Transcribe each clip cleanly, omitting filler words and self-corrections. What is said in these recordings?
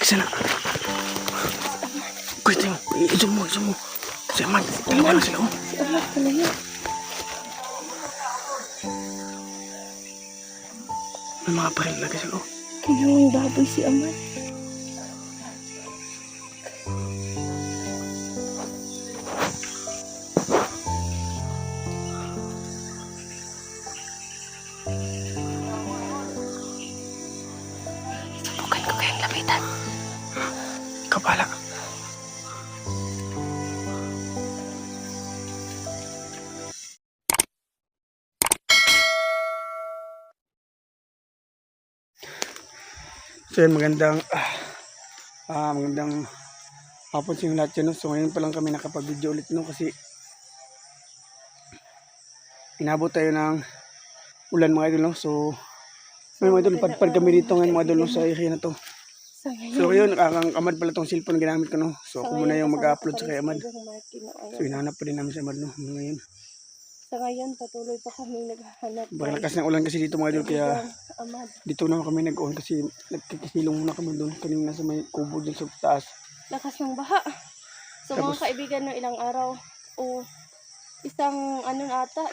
Sana. Pwede mo. I-zoom mo. Si Ahmad. Dalawa lang sila. Si Ahmad pala yun. May mga baril lagi sila. Kinawang baboy si Ahmad. Subukan ko kayang lapitan. Kapala. So yun, magandang hapon sa inyo lahat yun. No? So ngayon pa lang kami nakapag-video ulit no kasi inabot tayo ng ulan mga idol no. So may mga idol, padpad kami dito ngayon mga idol no, sa area na to. So yun, ang Ahmad pala tong cellphone ginamit ko no. So ako muna yung mag-upload sa kay Ahmad. So hinahanap pa din namin si Ahmad no ngayon. Sa ngayon, patuloy pa kami naghahanap. Lakas ng ulan kasi dito mga idol, kaya dito na kami nag-on kasi nagkikisilong muna kami doon kanina sa may kubo doon sa taas. Lakas ng baha. So Tapos, mga kaibigan no, ilang araw o isang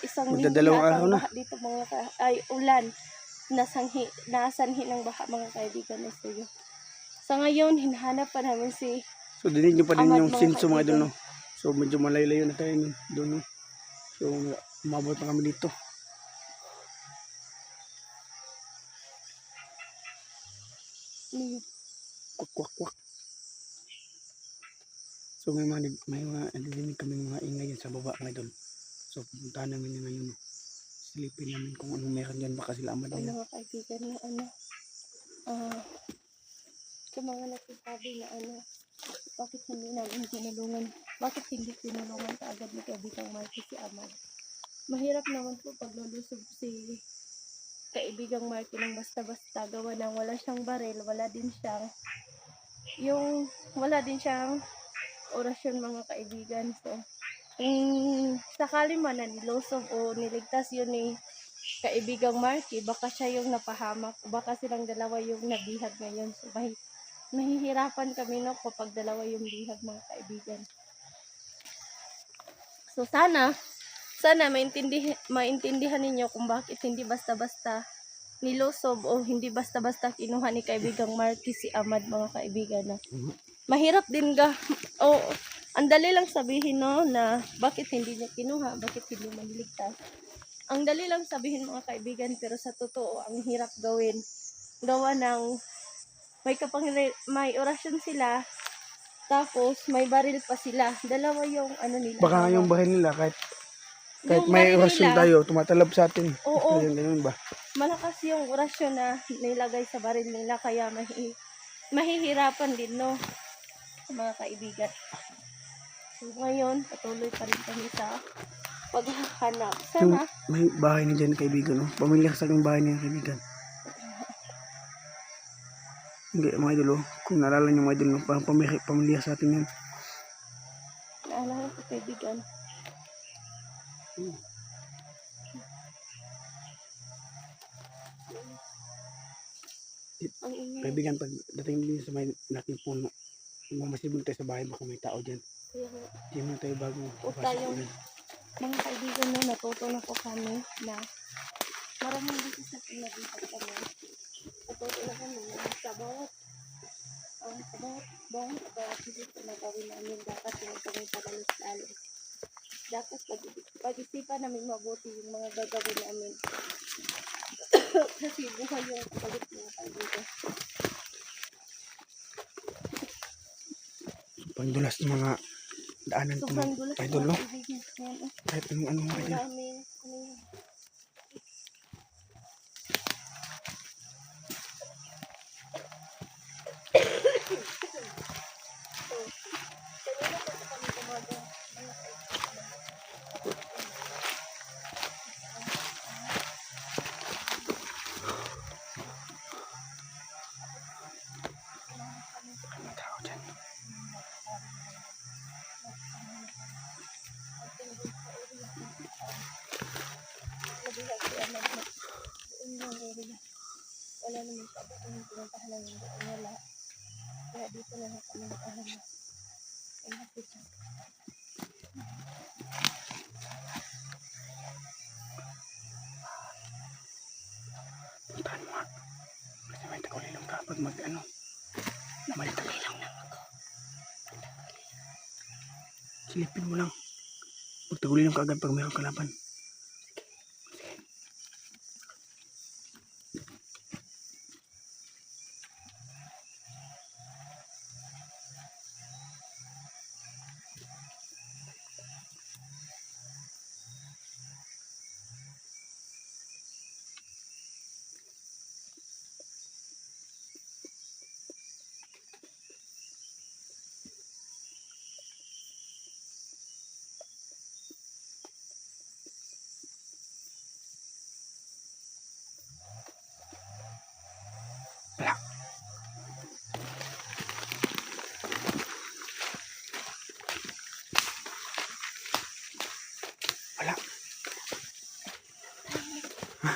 isang magdadalawang araw na. baha dito ay ulan. Nasanhi ng baha mga kaibigan na suyo. Sa ngayon, hinahanap pa namin si so dinig nyo pa din Ahmad, yung sinso mga idol kaibigan. no. So medyo malaylayo na tayo doon no. So umabot na kami dito. Kwak. So may mga nadidinig kami mga ingay yan sa baba mga idol. So pupuntahan namin yung ngayon no. Silipin namin kung anong meron dyan, baka sila Ahmad na yan. Mga kaibigan na sa mga nagsasabi na bakit hindi namin tinulungan, bakit hindi tinulungan kaagad ni Kaibigang Marky si Ahmad. Mahirap naman po pag lulusob si Kaibigang Marky ng basta-basta, gawa ng wala siyang baril, wala din siyang orasyon mga kaibigan. So sakali man na nilusob o niligtas yun ni Kaibigang Marky, baka siya yung napahamak, baka silang dalawa yung nabihag ngayon. So mahihirapan kami no kapag dalawa yung bihag mga kaibigan. So sana maintindihan ninyo kung bakit hindi basta-basta nilusob o hindi basta-basta kinuha ni Kaibigang Marky si Ahmad mga kaibigan no. Mahirap din ang dali lang sabihin no na bakit hindi niya kinuha, bakit hindi maniligtas. Ang dali lang sabihin mga kaibigan, pero sa totoo ang hirap gawin. Gawa ng may orasyon sila, tapos may baril pa sila. Dalawa yung nila. Baka yung bahay nila kahit yung may baril orasyon nila, tayo, tumatalab sa atin. Oo. Ganun ba? Malakas yung orasyon na nilagay sa baril nila, kaya mahihirapan din no mga kaibigan. So ngayon, patuloy pa rin kami sa paghahanap. Sana may bahay na dyan kaibigan no. Pamilya sa aking bahay niya kaibigan. Hindi mga idol kung naalala nyo mga idol no, parang pamilya sa atin yan. naalala ko kaibigan. Ang ingay. Kaibigan, pag dating din sa may laking puno, mamasibol tayo sa bahay, baka may tao dyan. Hindi mo tayo bago tayong mga kaibigan no, natuto na po kami na maraming beses na pinag-isip kami. Natuto na kami na sa bawat beses na gawin namin, dapat yung kami padalos-dalos. Dapat pag-isipan namin mabuti yung mga gagawin namin. Kasi buhay yung kapalit mga kaibigan. pangdulas ng mga daanan ko Sobrang dulas idol no. mga kaibigan. Ayan, Kahit ano mga idol. maraming Tao dyan. wala naman sa abot yung pinuntahan namin doon, wala. Kaya dito na lang kami nag-alam. Ay, hapit siya. Puntahan mo nga. Kasi may tagulilong ka pag mag-ano. May tagulilong lang ako. Silipin mo lang. Huwag tagulilong ka agad pag mayroong kalaban. Wala. Wala. Ha?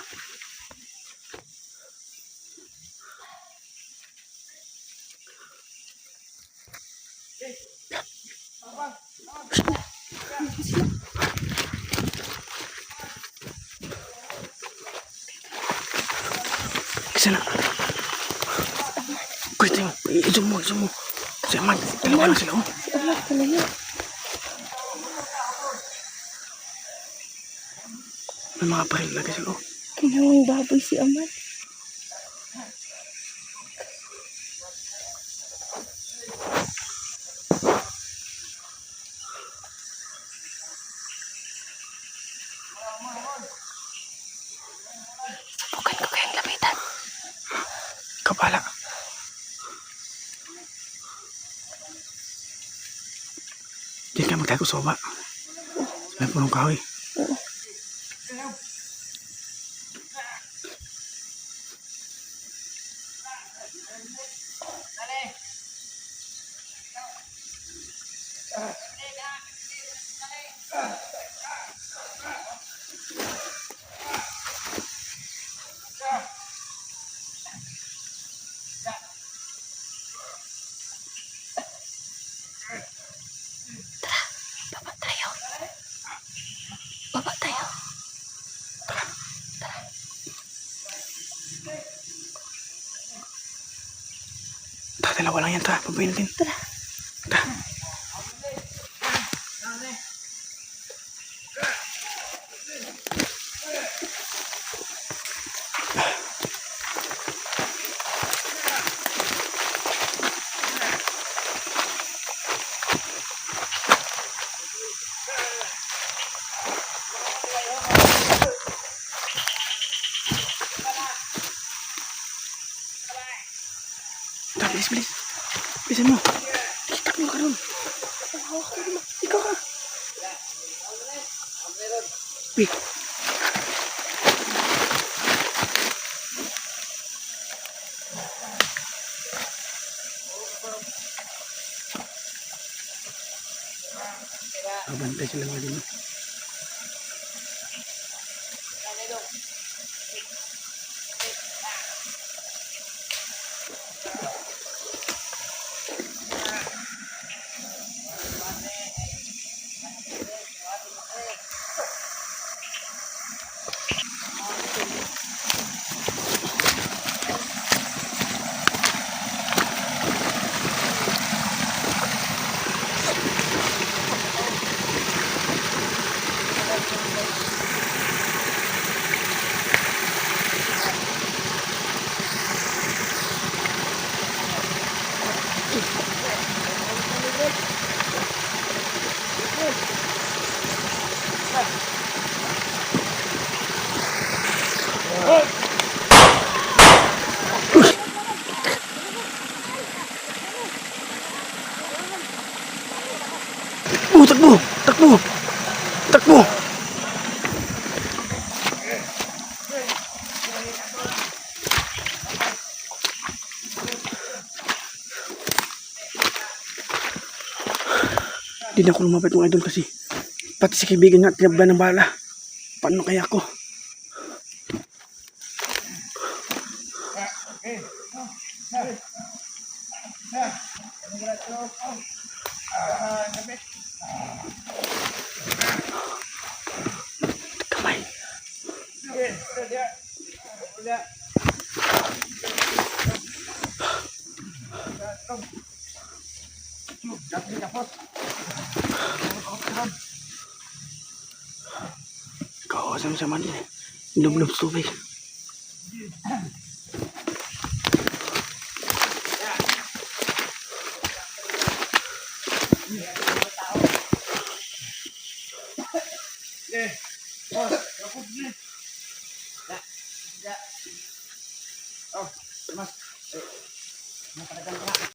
Kasi na. Pwede mo. I-zoom mo. Kasi Amad, dalawa lang sila. Oh. Si Ahmad pala yun. May mga baril lagi sila. Oh. Kinawang baboy si Ahmad. Subukan ko kayang lapitan. Kapala. Diyan ka magtago sa baba. May punong kahoy. Baba tayo. Baba tayo. Dalawa lang yan. Tara, pabayin natin. Tara. Tara. Tara, bilis. Bilisan mo. Takbo ka ron. Ikaw ka. Wait. Abantay sila mga din. Takbo! Hindi na ako lumapit mga idol kasi pati si kaibigan nga tinabla ng bala. Paano kaya ako? Kamay. Kawasan sa man. Lublob tubig.